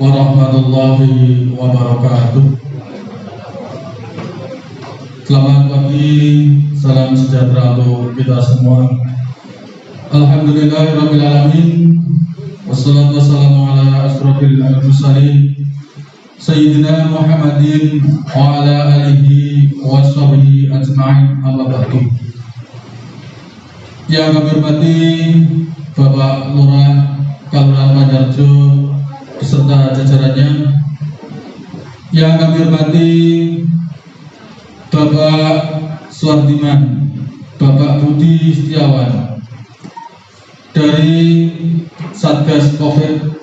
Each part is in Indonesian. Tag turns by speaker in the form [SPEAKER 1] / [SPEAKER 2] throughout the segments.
[SPEAKER 1] warahmatullahi wabarakatuh. Selamat pagi, salam sejahtera untuk kita semua. Alhamdulillahirrabbilalamin. Wassalatu wassalamu ala asrofil mursalin Sayyidina Muhammadin wa ala alihi wa sahbihi ajma'in, amma ba'du. Yang kami hormati Bapak Lurah Kelurahan Panjarjo beserta jajarannya, yang kami hormati Bapak Suwardiman, Bapak Budi Setiawan dari Satgas Covid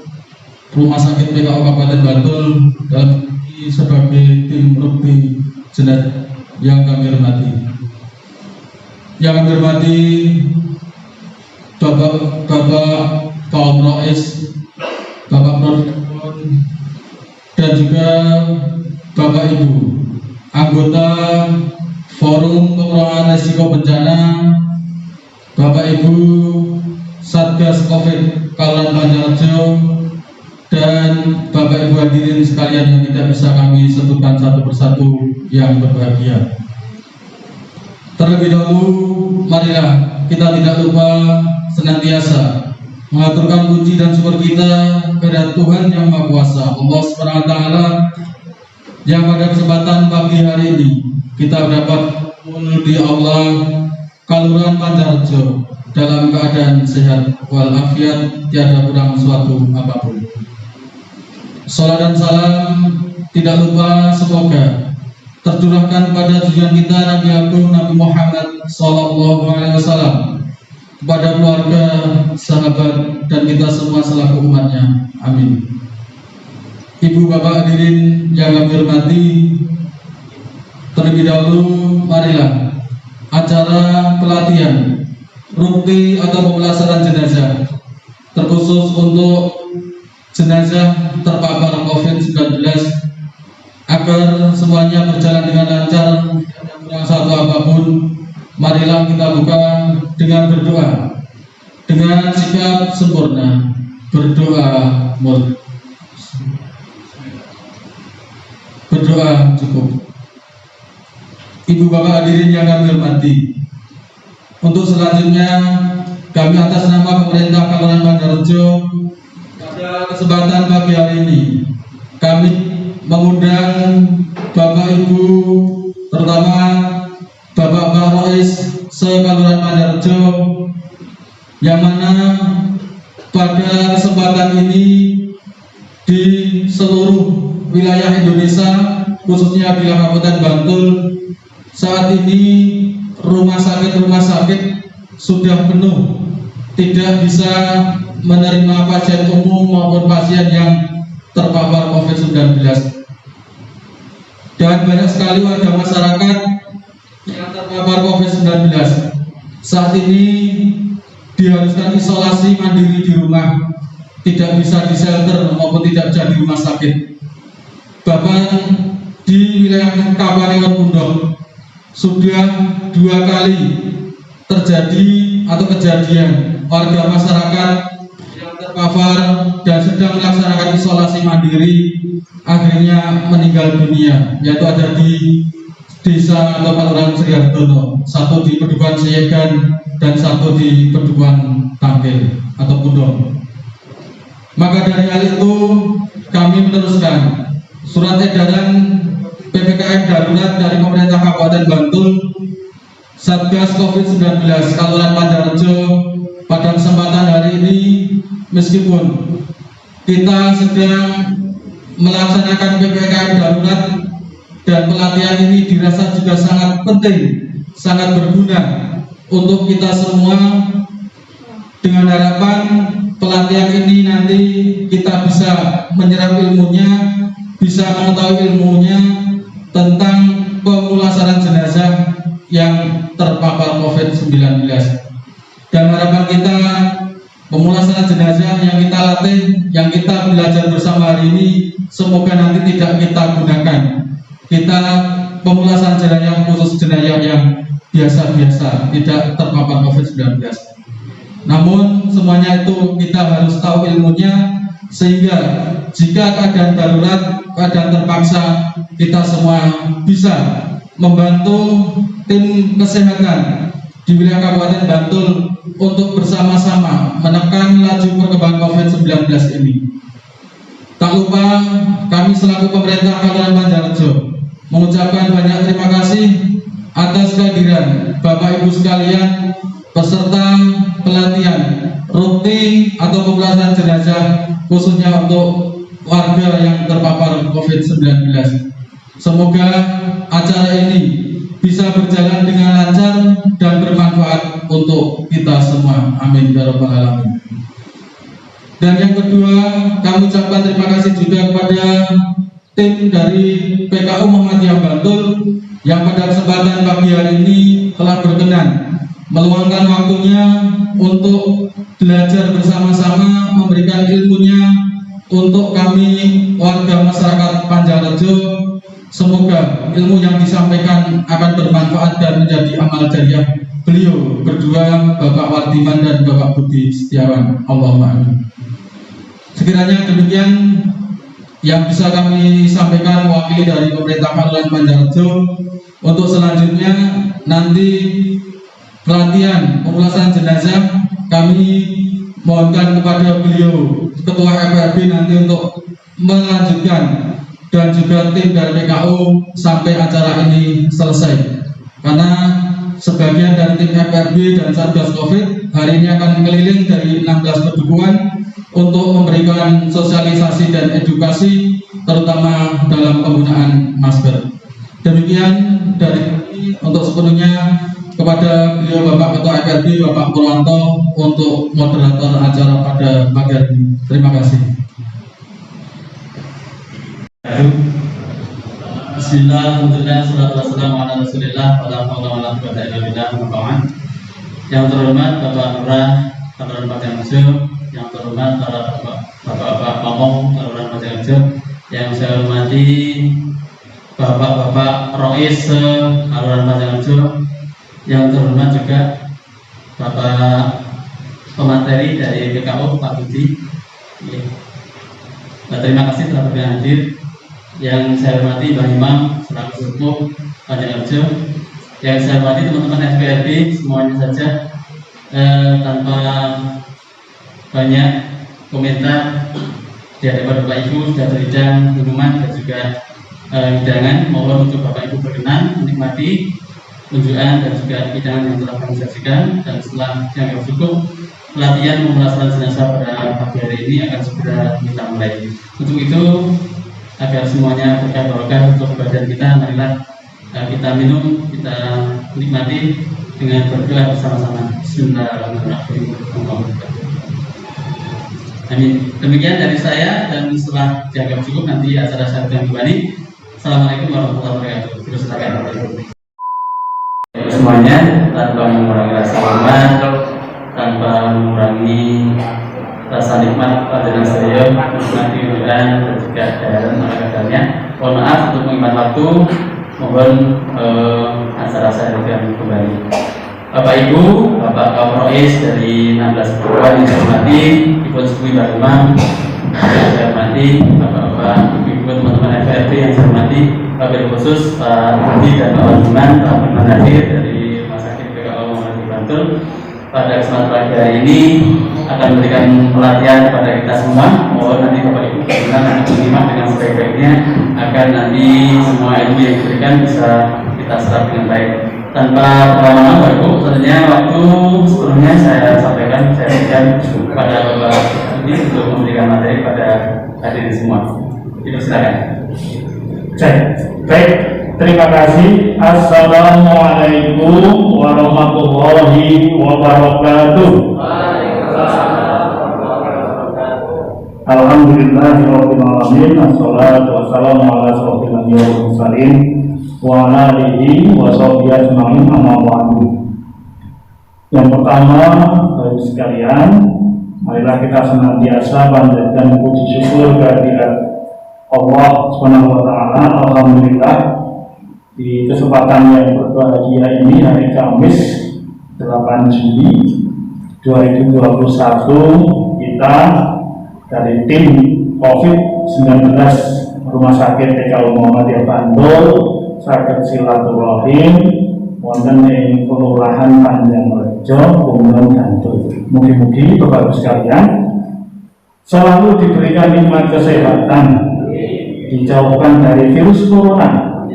[SPEAKER 1] Rumah Sakit PKO Kabupaten Bantul dalam sebagai tim rugby jenazah yang kami hormati. Yang kami hormati Bapak Kaum Rois, Bapak Prodekon, dan juga Bapak Ibu anggota Forum Pengurangan Risiko Bencana, Bapak Ibu Satgas Covid Kelurahan Panjarjo, dan Bapak Ibu hadirin sekalian yang tidak bisa kami sebutkan satu persatu yang berbahagia. Terlebih dahulu, marilah kita tidak lupa senantiasa mengaturkan puji dan syukur kita kepada Tuhan Yang Maha Kuasa, Allah SWT, yang pada kesempatan pagi hari ini kita dapat di Allah Kelurahan Panjarjo dalam keadaan sehat walafiat, tiada kurang suatu apapun. Salam dan salam tidak lupa semoga tercurahkan pada tujuan kita Nabi Agung Nabi Muhammad SAW, kepada keluarga, sahabat, dan kita semua selaku umatnya. Amin. Ibu bapak hadirin yang kami hormati, terlebih dahulu marilah acara pelatihan rugby atau pemulasaran jenazah terkhusus untuk jenazah terpapar COVID-19 agar semuanya berjalan dengan lancar, tidak kurang satu apapun. Marilah kita buka dengan berdoa, dengan sikap sempurna, berdoa cukup. Ibu bapak hadirin yang kami hormati, untuk selanjutnya kami atas nama pemerintah Kelurahan Panjarjo pada kesempatan pagi hari ini kami mengundang Bapak Ibu, terutama Bapak Rois se-Kelurahan Panjarjo, yang mana pada kesempatan ini di seluruh wilayah Indonesia, khususnya di Kabupaten Bantul, saat ini rumah sakit sudah penuh, tidak bisa menerima pasien umum maupun pasien yang terpapar COVID-19, dan banyak sekali warga masyarakat yang terpapar COVID-19 saat ini diharuskan isolasi mandiri di rumah, tidak bisa di shelter maupun tidak bisa di rumah sakit. Bahkan di wilayah Kabupaten Pundong sudah 2 kali terjadi atau kejadian warga masyarakat yang terpapar dan sedang melaksanakan isolasi mandiri akhirnya meninggal dunia, yaitu ada di desa atau Kelurahan Srihardono, satu di Pedukuhan Seyegan dan satu di Pedukuhan Tangkil atau Pundong. Maka dari hal itu kami meneruskan surat edaran PPKM darurat dari pemerintah Kabupaten Bantul, Satgas COVID-19 Kelurahan Panjarjo. Pada kesempatan hari ini, meskipun kita sedang melaksanakan PPKM darurat dan pelatihan ini dirasa juga sangat penting, sangat berguna untuk kita semua, dengan harapan pelatihan ini nanti kita bisa menyerap ilmunya, bisa mengetahui ilmunya tentang pemulasaran jenazah yang terpapar COVID-19. Dan harapan kita, pemulasaran jenazah yang kita latih, yang kita belajar bersama hari ini, semoga nanti tidak kita gunakan. Kita pemulasaran jenazah khusus jenazah yang biasa-biasa, tidak terpapar COVID-19. Namun semuanya itu kita harus tahu ilmunya, sehingga jika keadaan darurat, keadaan terpaksa, kita semua bisa membantu tim kesehatan di wilayah Kabupaten Bantul untuk bersama-sama menekan laju perkembangan COVID-19 ini. Tak lupa kami selaku pemerintah Kabupaten Banjarnegara mengucapkan banyak terima kasih atas kehadiran Bapak Ibu sekalian peserta pelatihan rutin atau pemulasaran jenazah khususnya untuk warga yang terpapar COVID-19. Semoga acara ini bisa berjalan dengan lancar dan bermanfaat untuk kita semua. Amin ya rabbal alamin. Dan yang kedua, kami ucapkan terima kasih juga kepada tim dari PKU Muhammadiyah Bantul yang pada kesempatan pagi hari ini telah berkenan meluangkan waktunya untuk belajar bersama-sama, memberikan ilmunya untuk kami warga masyarakat Banjarnegara. Semoga ilmu yang disampaikan akan bermanfaat dan menjadi amal jariah beliau berdua, Bapak Wardiman dan Bapak Budi Setiawan. Allahumma amin. Sekiranya demikian yang bisa kami sampaikan mewakili dari pemerintah Kabupaten Banjarnegara. Untuk selanjutnya nanti pelatihan pemulasaran jenazah kami mohonkan kepada beliau Ketua FRB nanti untuk melanjutkan dan juga tim dari PKU sampai acara ini selesai, karena sebagian dari tim FRB dan Satgas Covid hari ini akan keliling dari 16 pedukuhan untuk memberikan sosialisasi dan edukasi terutama dalam penggunaan masker. Demikian dari kami, untuk sepenuhnya kepada beliau Bapak Ketua FRB Bapak Purwanto untuk moderator acara pada pagi hari ini. Terima kasih.
[SPEAKER 2] Bismillah, alhamdulillah, salatu wassalamu ala rasulillah, wala hawla wala quwwata illa billah. Yang terhormat Bapak Lurah Kelurahan Banjarnegara, yang terhormat para bapak-bapak pamong Kelurahan Banjarnegara, yang saya hormati bapak-bapak Rois Kelurahan Banjarnegara, yang terhormat juga Bapak pemateri dari PKU Pak Budi. Terima kasih telah hadir. Yang saya hormati Bang Imam selaku Sepuh Banjarnegara, yang saya hormati teman-teman FPRB semuanya saja, tanpa banyak komentar di hadapan Bapak Ibu sudah terhidang minuman dan juga hidangan. Mohon untuk Bapak Ibu berkenan menikmati kunjungan dan juga hidangan yang telah kami sajikan, dan setelah yang cukup pelatihan pemulasaran jenazah pada pagi hari ini akan segera kita mulai. Untuk itu, agar semuanya berkah barokah untuk badan kita, marilah kita minum, kita nikmati dengan berdoa bersama-sama. Bismillahirrahmanirrahim. Amin. Demikian dari saya, dan setelah dianggap cukup nanti acara saya akan kembali. Assalamualaikum warahmatullahi wabarakatuh. Terus silakan. Semuanya tanpa mengurangi rasa hormat, tanpa mengurangi rasa nikmat pada saya menikmati dan juga dalam keadaannya. Mohon maaf untuk menghemat waktu, mohon acara saya akan kembali. Bapak Ibu, Bapak kaum Rois dari 16 perguruan yang saya hormati, Ibu Sepuh Mbak Imam yang saya hormati, Bapak-bapak, Ibu teman-teman FRB yang saya hormati, wabil khusus Pak Budi dan Pak Wardiman telah pernah hadir dari Rumah Sakit PKU Muhammadiyah Bantul. Pada kesempatan pagi hari ini akan memberikan pelatihan kepada kita semua. Mohon nanti Bapak Ibu berkenan untuk menyimak dengan sebaik-baiknya agar nanti semua ilmu yang diberikan bisa kita serap dengan baik. Tanpa terlama-lama Bapak Ibu, sebenarnya waktu sebelumnya saya sampaikan, saya berikan kepada Bapak ini untuk memberikan materi pada hadirin semua. Itu silakan.
[SPEAKER 3] Baik, terima kasih. Assalamualaikum warahmatullahi wabarakatuh. Alhamdulillahirabbil alamin. Wassalatu wassalamu ala asyrofil anbiya'i wal mursalin wa ala alihi wa sahbihi ajmain, amma ba'du. Yang pertama, Bapak sekalian, marilah kita senantiasa panjatkan puji syukur kehadirat Allah Subhanahu wa taala. Alhamdulillah, di kesempatan yang berbahagia ini, hari Kamis 8 Juli 2021, kita dari tim COVID-19 Rumah Sakit PKU Muhammadiyah Bantul saged silaturahim wonten ing Kelurahan Panjangrejo, Gunung Bantul. Mugi-mugi Bapak Ibu sekalian selalu diberikan nikmat kesehatan, dijauhkan dari virus corona,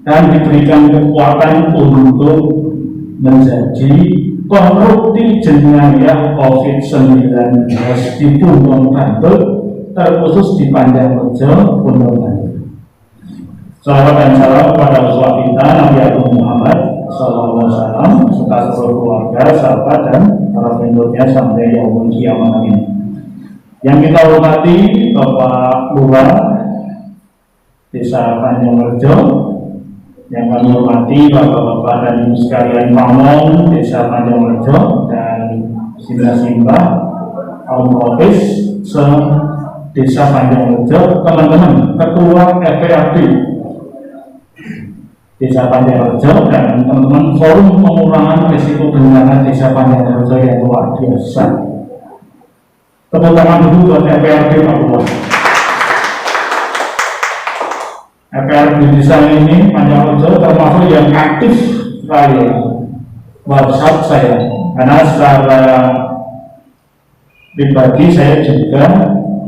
[SPEAKER 3] dan diberikan kekuatan untuk menjadi pengerti jenayah COVID-19 di Gunung Bantul, terkhusus di Panjangrejo, Gunung Bantul. Salawat dan salam kepada uswah kita Nabi Agung Muhammad Sallallahu Alaihi Wasallam serta seluruh keluarga, sahabat dan para pengikutnya sampai yaumul kiamat ini. Yang kita hormati Bapak Lurah Desa Panjangrejo, yang kami hormati Bapak-bapak dan Ibu sekalian Pamong Desa Panjangrejo dan Simbah-simbah kaum Propis se Desa Panjangrejo, teman-teman Ketua FPRD Desa Panjangrejo dan teman-teman Forum Pengurangan Risiko Bencana Desa Panjangrejo yang luar biasa. Tepuk tangan dulu buat FPRD Pak Lurah. FPRD desa ini Panjangrejo termasuk yang aktif sekali WhatsApp saya, karena secara pribadi saya juga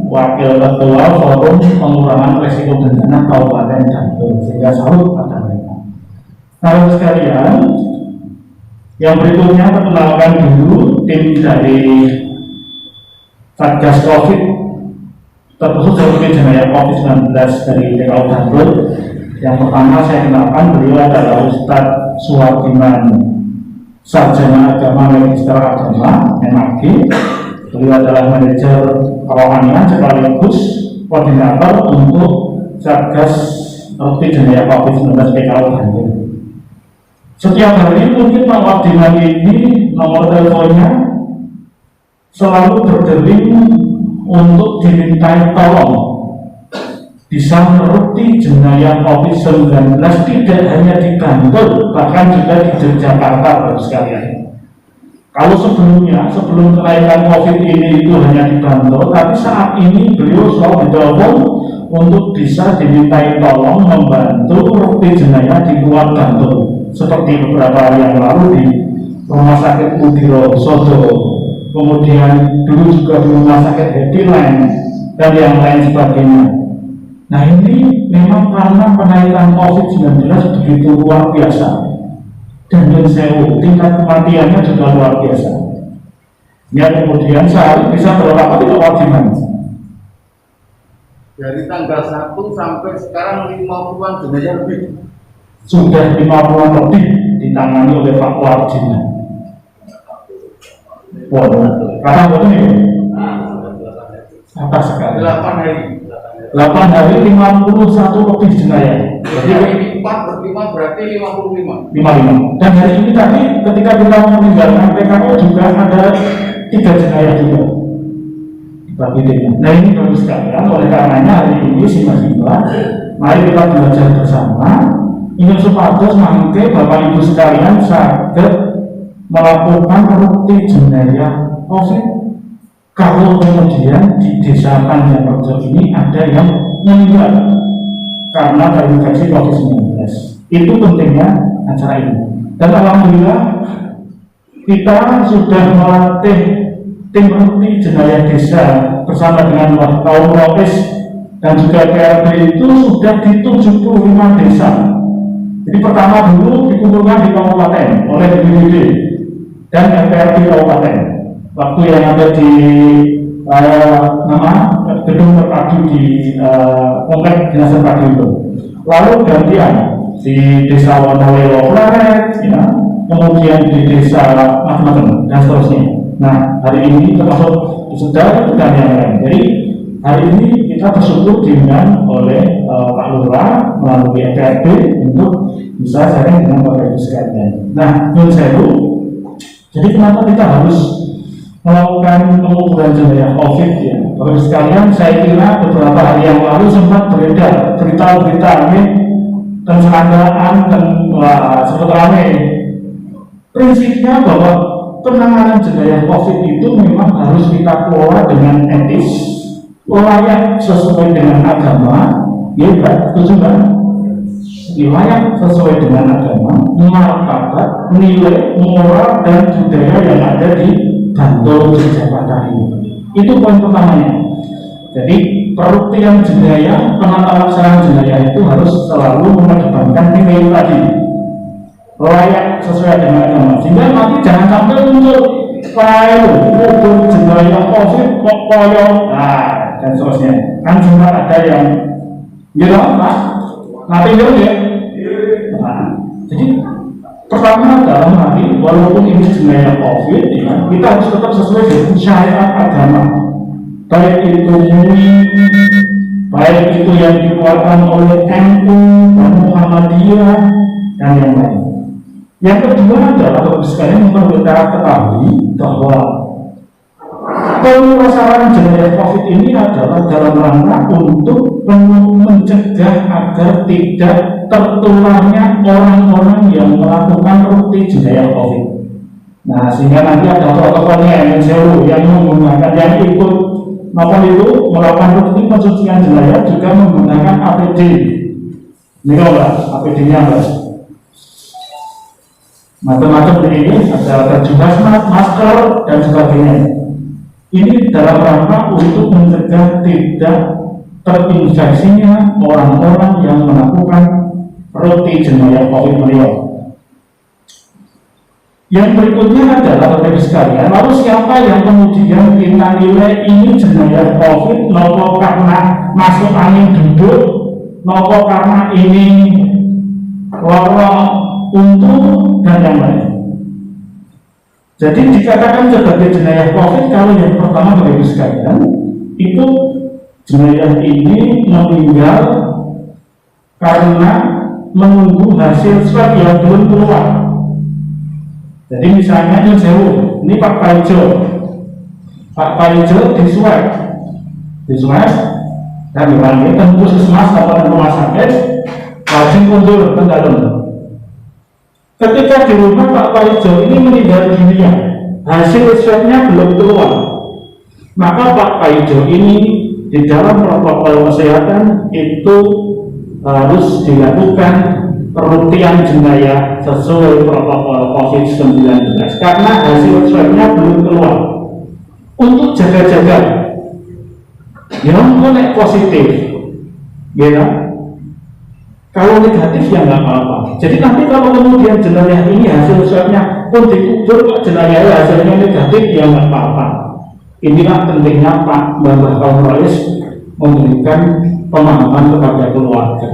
[SPEAKER 3] wakil ketua Forum Pengurangan Risiko Bencana Kabupaten Bantul, sehingga salut pada mereka. Nah sekalian, yang berikutnya perkenalkan dulu tim dari Satgas COVID, terkhusus dari jenayah COVID-19 dari PKU Bantul. Yang pertama saya kenalkan, beliau adalah Ustadz Suwardiman, Sarjana Agama Magister Agama MAG. Beliau adalah manajer kerohanian sekaligus koordinator untuk Satgas COVID jenayah COVID-19 PKU Bantul. Setiap hari mungkin Pak Wardiman ini nomor teleponnya selalu berdering untuk dimintai tolong bisa meruti jenayah COVID-19 tidak hanya di Bantul, bahkan juga di Yogyakarta, Bapak sekalian. Kalau sebelumnya, sebelum kenaikan COVID ini itu hanya di Bantul, tapi saat ini beliau selalu ditelepon untuk bisa dimintai tolong membantu meruti jenayah di luar Bantul. Seperti beberapa hari yang lalu di Rumah Sakit Udiro Sodo, kemudian dulu juga di Rumah Sakit Hediland dan yang lain sebagainya. Nah ini memang karena kenaikan COVID-19 begitu luar biasa, dan tingkat kematiannya juga luar biasa. Ya, kemudian sehari bisa berapa kali Wardiman?
[SPEAKER 4] Dari tanggal 1 sampai sekarang 50-an jenazah lebih.
[SPEAKER 3] Sudah 50-an lebih ditangani oleh Pak Wardiman. Waduh, karena ini atas sekali.
[SPEAKER 4] 8 hari.
[SPEAKER 3] 8 hari 51 lebih jenayah.
[SPEAKER 4] Jadi 4 ber 5 berarti 55.
[SPEAKER 3] 55. Dan hari ini tadi ketika kita meninggalkan PKU juga ada 3 jenayah juga. Nah ini bagus sekalian. Oleh karenanya hari ini simbah-simbah, mari kita belajar bersama. Ingin supados mangke Bapak Ibu sekalian saged melakukan rutin jenayah COVID. Kalau kemudian di Desa Panjangrejo ini ada yang meninggal karena terinfeksi COVID-19, itu pentingnya acara ini. Dan alhamdulillah kita sudah melatih tim rutin jenayah desa bersama dengan kaum Propis dan juga PRD itu sudah di 75 desa. Jadi pertama dulu dikumpulkan di kabupaten oleh BPBD dan FPRD kabupaten. Waktu yang ada di gedung terpadu di komplek dinas terpadu itu. Lalu gantian di Desa Wonolelo Pleret, ya, kemudian di desa macam-macam dan seterusnya. Nah hari ini termasuk sudah dan yang lain. Jadi hari ini kita bersyukur diundang oleh Pak Lurah melalui FPRD untuk bisa sharing dengan Bapak Ibu sekalian. Nah, menurut saya itu, jadi kenapa kita harus melakukan pengukuran jenayah COVID ya? Bapak Ibu sekalian, saya kira beberapa hari yang lalu sempat beredar berita-berita ini penceragaan dan sempat ramai. Prinsipnya bahwa penanganan jenayah COVID itu memang harus kita kelola dengan etis, layak sesuai dengan agama, ya kan? Setuju kan? Layak sesuai dengan agama, martabat, nilai, moral dan budaya yang ada di Bantul Yogyakarta ini. Itu poin pertamanya. Jadi peruktian jenayah, penata laksanaan jenayah itu harus selalu mengedepankan nilai tadi, layak sesuai dengan agama. Sehingga nanti jangan sampai muncul jenayah COVID kok koyo, dan seterusnya. Kan sempat ada yang gitu, Mas. Nanti gitu ya. Jadi pertama dalam hati, walaupun ini jenayah COVID, ya, kita harus tetap sesuai dengan syariat agama. Baik itu MUI, baik itu yang dikeluarkan oleh NU dan Muhammadiyah dan yang lain. Yang kedua adalah Bapak sekalian perlu kita ketahui bahwa pemulasaran jenayah COVID ini adalah dalam rangka untuk mencegah agar tidak tertularnya orang-orang yang melakukan rutin jenayah COVID. Nah, sehingga nanti ada protokolnya yang menggunakan yang ikut melakukan rutin pencucian jenayah juga menggunakan APD. Ini kalau APD-nya macam-macam ini, ada baju hazmat, masker dan sebagainya. Ini dalam rangka untuk mencegah tidak terinfeksinya orang-orang yang melakukan rutin jenayah COVID-19. Yang berikutnya adalah Bapak sekalian, lalu siapa yang kemudian kita nilai ini jenayah COVID, nopo karena masuk angin duduk, nopo karena ini lorong untung dan yang lain. Jadi dikatakan sebagai jenayah COVID kalau yang pertama Bapak Ibu sekalian itu jenayah ini meninggal karena menunggu hasil swab yang belum keluar. Jadi misalnya ini Pak Paijo di swab dan dipanggil ke puskesmas atau rumah sakit, langsung mundur ke dalam. Ketika di rumah Pak Paijo ini meninggal dunia, hasil swabnya belum keluar, maka Pak Paijo ini di dalam protokol kesehatan itu harus dilakukan peruktian jenayah sesuai protokol COVID-19 karena hasil swabnya belum keluar. Untuk jaga-jaga, ya nek positif, ya. Kalau negatif ya nggak apa-apa. Jadi nanti kalau kemudian jenayah ini hasil swabnya pun dikubur kok jenayahnya hasilnya negatif ya nggak apa-apa. Inilah pentingnya Pak Mbah Kapolres memberikan pemahaman kepada keluarga.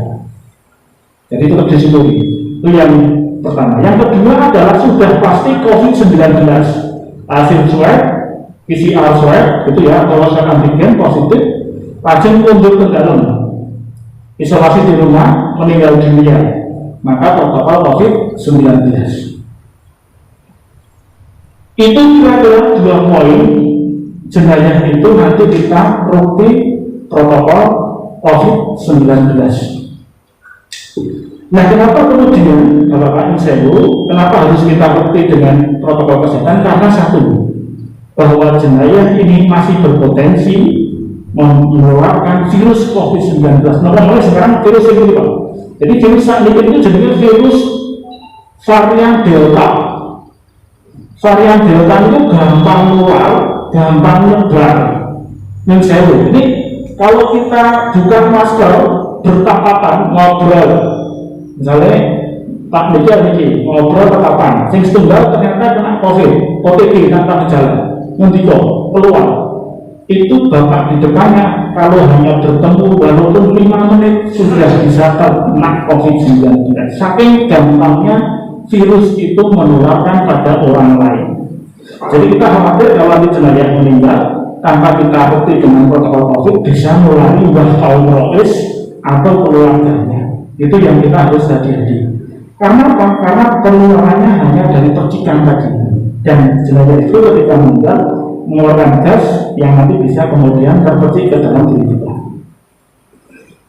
[SPEAKER 3] Jadi tetap disyukuri. Itu yang pertama. Yang kedua adalah sudah pasti COVID-19 hasil swab, PCR swab itu ya, kalau swab antigen positif, langsung mundur ke dalam, isolasi di rumah, meninggal dunia, maka protokol COVID-19. Itu kira-kira 2 poin jenayah itu nanti kita rutin protokol COVID-19. Nah, kenapa kemudian Bapak Insewu, kenapa harus kita bukti dengan protokol kesehatan? Karena satu, bahwa jenayah ini masih berpotensi menularkan virus COVID-19. Mulai sekarang virus ini Pak. Jadi virus saat ini itu jadinya virus varian Delta. Varian Delta itu gampang nular, gampang nyebar. Insewu, ini kalau kita buka masker bertapatan ngobrol. Misalnya Pak Meja ini ngobrol tetapan, sing setunggal ternyata kena COVID, OTG tanpa gejala, ngendiko keluar. Itu Bapak di depannya kalau hanya bertemu walaupun 5 menit sudah bisa terkena COVID-19. Saking gampangnya virus itu menularkan pada orang lain. Jadi kita khawatir kalau di jenayah meninggal tanpa kita bukti dengan protokol COVID bisa mulai kaum rois atau keluarganya. Itu yang kita harus hati-hati. Karena apa? Karena penularannya hanya dari percikan tadi. Dan jenayah itu ketika meninggal mengeluarkan gas yang nanti bisa kemudian terpercik ke dalam diri kita.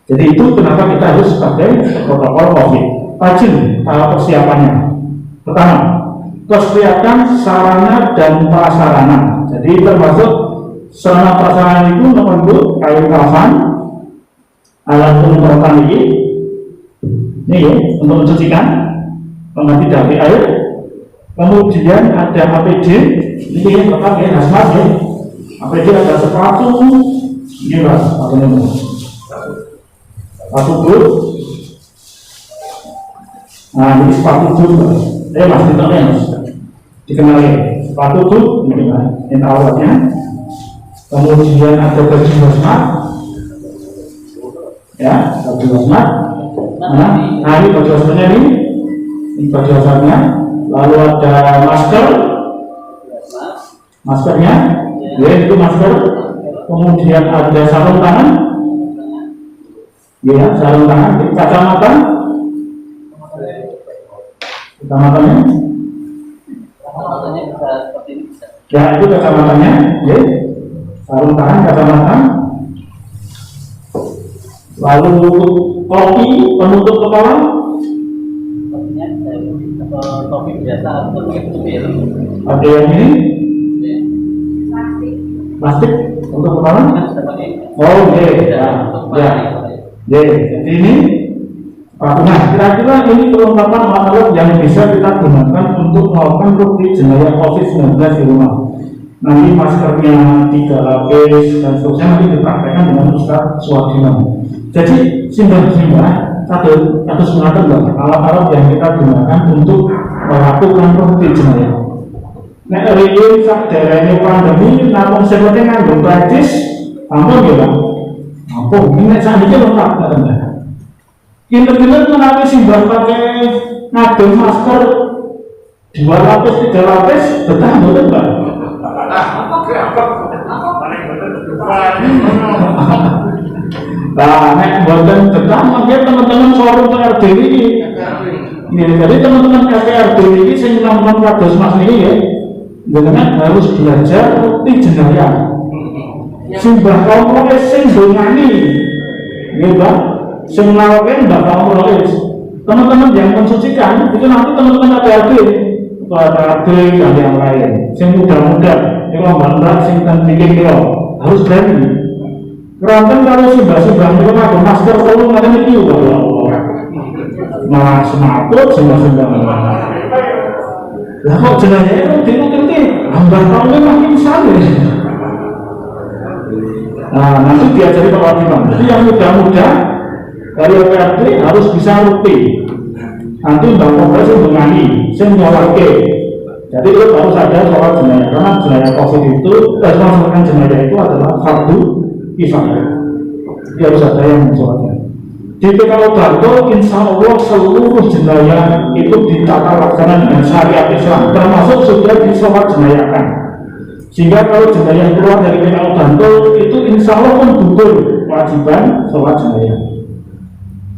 [SPEAKER 3] Jadi itu kenapa kita harus pakai protokol COVID. Rajin persiapannya. Pertama, kesiapan sarana dan prasarana. Jadi termasuk sarana prasarana itu nomor kayu kafan, alat penyemprotan ini ya, untuk mencucikan, pengganti dari air. Kemudian ada APD, ini yang lengkap ya, hazmat ya. APD ada sepatu, ini mas, sepatu boot. Nah ini sepatu boot, mas ditanya mas, dikenali sepatu boot, ini mas, ini alatnya. Kemudian ada baju hazmat, ya, baju hazmat. Nah ini baju hazmatnya ini baju hazmatnya. Lalu ada maskernya, ya itu masker. Kemudian ada sarung tangan, ya sarung tangan, kacamatanya,
[SPEAKER 2] bisa seperti ini bisa.
[SPEAKER 3] ya itu kacamatanya, ya sarung tangan, kacamata. Lalu topi penutup kepala.
[SPEAKER 2] Topik biasa atau pakai topi ya?
[SPEAKER 3] Ada yang ini plastik untuk kepala. Oh iya, ya. Jadi ini nah kira-kira ini kelengkapan alat yang bisa kita gunakan untuk melakukan rukun jenayah COVID-19 di rumah. Nanti maskernya 3 lapis dan seterusnya nanti dipraktekkan dengan Ustaz Suwardiman. Jadi simbah-simbah satu semacam alat-alat yang kita gunakan untuk melakukan rukun jenayah. Nek riyen sak derenge pandemi namung sing penting nganggo praktis, ampun ya Pak. Ampun, nek sakniki lengkap kan. Kinten-kinten menawi simbah pakai ngadem masker 2 lapis 3 lapis betah mboten Pak? Nah, nek mboten betah mangke teman-teman forum PRD ini. Jadi teman-teman PRD ini sing nonton kados Mas niki ya. Jenengan harus belajar rukun jenayah. Simbah kaum rois sing dongani. Nggih, Pak. Sing nglawaken Mbak kaum rois. Teman-teman yang mensucikan itu nanti teman-teman PRD dan yang lain. Sing muda-muda, yang lambat sing ten bikin harus berani. Keranten kalau simbah-simbah niku nganggo masker telu ngaten iki ya Allah. Malah semakut simbah-simbah. Lah kok jenenge itu dirutinke hambah kaumnya makin besar. Nah, nanti diajari Pak Wadiman. Jadi yang muda-muda dari PRD harus bisa rutin. Nanti Mbak Kongres yang mengani, saya menyolake. Jadi itu harus ada sholat jenayah. Karena jenayah COVID itu, melaksanakan jenayah itu adalah fardu kifayah. Jadi harus ada yang mensholatnya. Di PKU Bantul, insya Allah seluruh jenayah itu ditata laksana dengan syariat Islam, termasuk sudah disolat jenayahkan. Sehingga kalau jenayah keluar dari PKU Bantul itu insya Allah pun betul kewajiban sholat jenayah.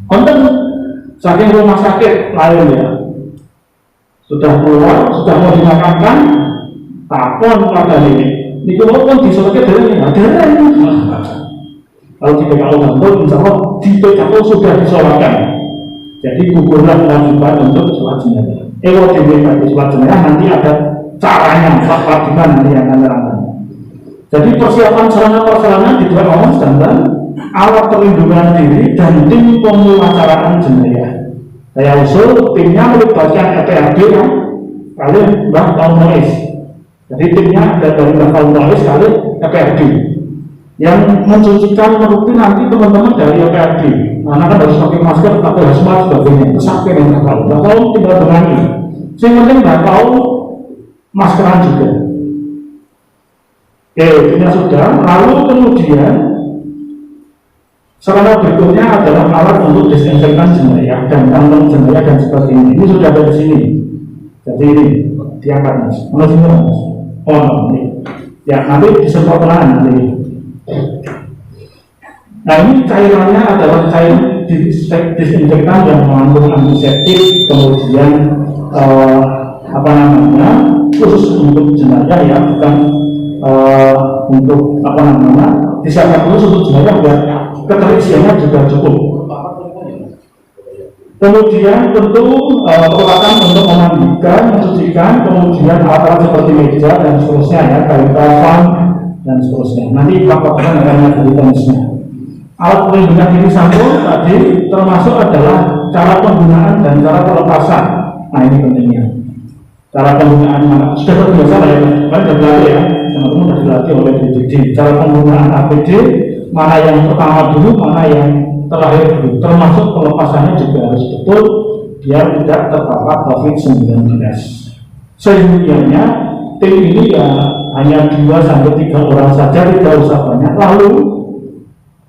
[SPEAKER 3] Konten saking rumah sakit lain ya, sudah keluar, sudah mau dimakamkan, takon pada ini walaupun disolatkan dari ini, ada kalau di PKU Bantul, insya Allah di PKU sudah disolatkan. Jadi gugurlah kewajiban untuk sholat jenayah. Kalau di PKU sholat jenayah nanti ada caranya, Pak Wadiman nanti yang akan terangkan. Jadi persiapan sarana-prasarana di PKU sedangkan alat perlindungan diri dan tim pemulacaraan jenayah. Saya usul timnya melibatkan EPRD yang kali Mbak Kaum Rois. Jadi timnya ada dari Mbak Kaum Rois kali EPRD. Yang mencucikan rutin nanti teman-teman dari EPRD. Karena kan harus pakai masker, pakai hazmat sebagainya. Pesakit yang Mbak Kaum tinggal berani. Yang penting Mbak Kaum maskeran juga. Oke, ini sudah. Lalu kemudian sarana berikutnya adalah alat untuk disinfektan jenayah dan kantong jenayah dan sebagainya. Ini sudah ada di sini. Jadi ini diangkat mas. Mana sini mas? Oh ini. Ya nanti disemprotkan nanti. Nah ini cairannya adalah cair disinfektan yang mengandung antiseptik, kemudian khusus untuk jenayah ya, bukan untuk disiapkan khusus untuk jenayah biar keterisiannya juga cukup. Kemudian tentu peralatan untuk memandikan, mencucikan, kemudian alat-alat seperti meja dan seterusnya ya, kain kafan, dan seterusnya. Nanti Pak Kapten akan menjadi teknisnya. Alat pelindungan ini sambung tadi termasuk adalah cara penggunaan dan cara pelepasan. Nah ini pentingnya. Cara penggunaan mana? Sudah terbiasa lah ya, kan sudah dilatih ya, teman-teman sudah dilatih oleh DJD. Cara penggunaan APD, mana yang pertama dulu, mana yang terakhir dulu. Termasuk pelepasannya juga harus betul, biar tidak terpapar COVID-19. Sehingga tim ini ya hanya 2-3 orang saja, tidak usah banyak. Lalu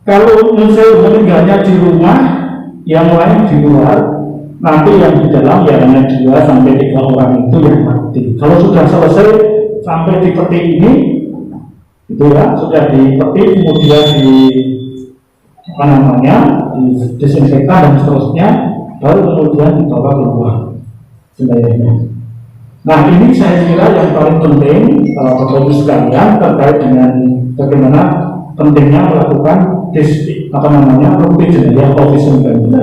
[SPEAKER 3] kalau misalnya meninggalnya di rumah, yang lain di luar, nanti yang di dalam ya hanya 2-3 orang itu yang mati. Kalau sudah selesai sampai di peti ini, itu ya sudah di peti, kemudian di disinfektan dan seterusnya, baru kemudian dibawa keluar selayaknya. Nah ini saya kira yang paling penting Bapak Ibu sekalian terkait dengan bagaimana pentingnya melakukan rukti jenazah COVID-19.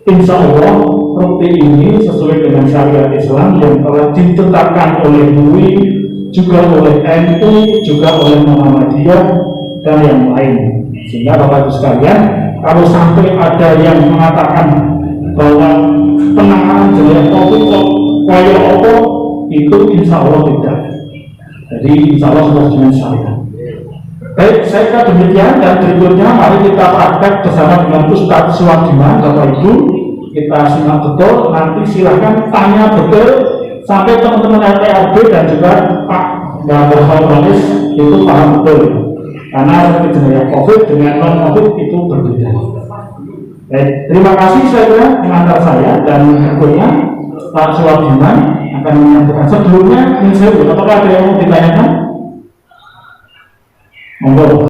[SPEAKER 3] Insya Allah rukti ini sesuai dengan syariat Islam yang telah ditetapkan oleh MUI, juga oleh NU, juga oleh Muhammadiyah dan yang lain. Sehingga Bapak Ibu sekalian, kalau sampai ada yang mengatakan bahwa penanganan jenazah COVID kaya apa, itu insya Allah tidak. Jadi insya Allah sudah dengan syariat. Baik, saya kira demikian, dan berikutnya mari kita praktek bersama dengan Ustadz Suwardiman. Bapak Ibu, kita simak betul, nanti silahkan tanya betul sampai teman-teman LPRB dan juga Pak Bapak itu paham betul, karena jenazah COVID dengan non-COVID itu berbeda. Baik, terima kasih saya kira pengantar saya, dan berikutnya Pak Suwardiman akan menyampaikan. Sebelumnya, apakah ada yang mau ditanyakan? Monggo.